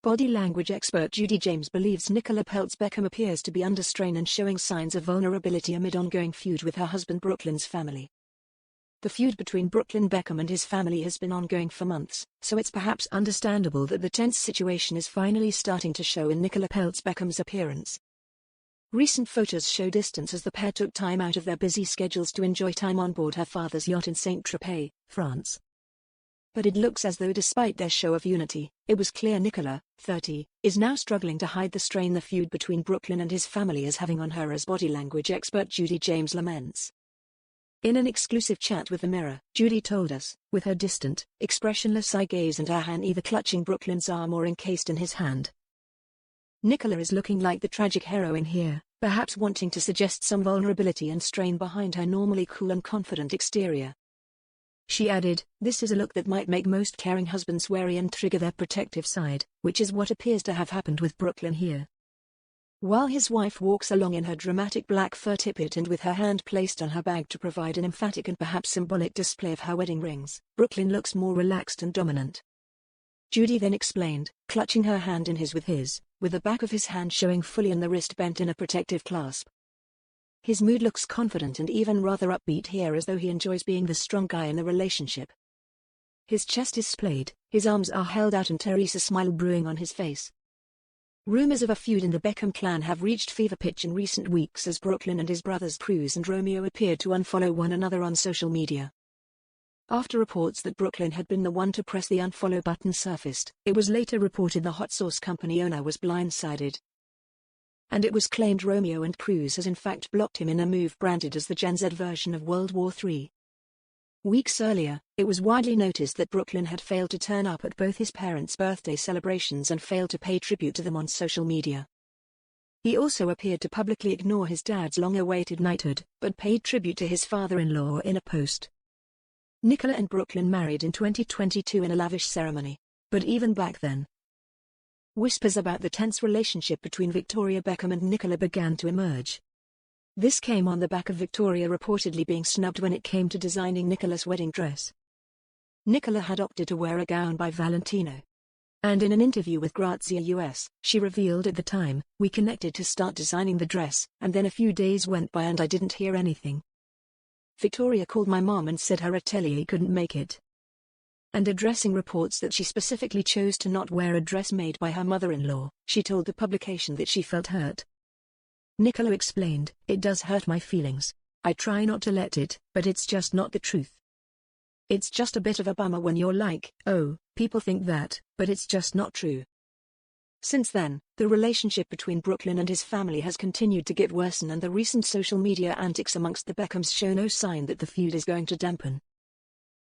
Body language expert Judy James believes Nicola Peltz Beckham appears to be under strain and showing signs of vulnerability amid ongoing feud with her husband Brooklyn's family. The feud between Brooklyn Beckham and his family has been ongoing for months, so it's perhaps understandable that the tense situation is finally starting to show in Nicola Peltz Beckham's appearance. Recent photos show distance as the pair took time out of their busy schedules to enjoy time on board her father's yacht in Saint-Tropez, France. But it looks as though despite their show of unity, it was clear Nicola, 30, is now struggling to hide the strain the feud between Brooklyn and his family is having on her, as body language expert Judy James laments. In an exclusive chat with The Mirror, Judy told us, with her distant, expressionless eye gaze and her hand either clutching Brooklyn's arm or encased in his hand, Nicola is looking like the tragic heroine here, perhaps wanting to suggest some vulnerability and strain behind her normally cool and confident exterior. She added, "This is a look that might make most caring husbands wary and trigger their protective side, which is what appears to have happened with Brooklyn here." While his wife walks along in her dramatic black fur tippet and with her hand placed on her bag to provide an emphatic and perhaps symbolic display of her wedding rings, Brooklyn looks more relaxed and dominant. Judy then explained, clutching her hand in his, with the back of his hand showing fully and the wrist bent in a protective clasp. His mood looks confident and even rather upbeat here, as though he enjoys being the strong guy in the relationship. His chest is splayed, his arms are held out and Teresa smile brewing on his face. Rumors of a feud in the Beckham clan have reached fever pitch in recent weeks as Brooklyn and his brothers Cruz and Romeo appeared to unfollow one another on social media. After reports that Brooklyn had been the one to press the unfollow button surfaced, it was later reported the hot sauce company owner was blindsided. And it was claimed Romeo and Cruz has in fact blocked him in a move branded as the Gen Z version of World War III. Weeks earlier, it was widely noticed that Brooklyn had failed to turn up at both his parents' birthday celebrations and failed to pay tribute to them on social media. He also appeared to publicly ignore his dad's long-awaited knighthood, but paid tribute to his father-in-law in a post. Nicola and Brooklyn married in 2022 in a lavish ceremony. But even back then, whispers about the tense relationship between Victoria Beckham and Nicola began to emerge. This came on the back of Victoria reportedly being snubbed when it came to designing Nicola's wedding dress. Nicola had opted to wear a gown by Valentino. And in an interview with Grazia US, she revealed at the time, "We connected to start designing the dress, and then a few days went by and I didn't hear anything. Victoria called my mom and said her atelier couldn't make it." And addressing reports that she specifically chose to not wear a dress made by her mother-in-law, she told the publication that she felt hurt. Nicola explained, "It does hurt my feelings. I try not to let it, but it's just not the truth. It's just a bit of a bummer when you're like, oh, people think that, but it's just not true." Since then, the relationship between Brooklyn and his family has continued to get worse, and the recent social media antics amongst the Beckhams show no sign that the feud is going to dampen.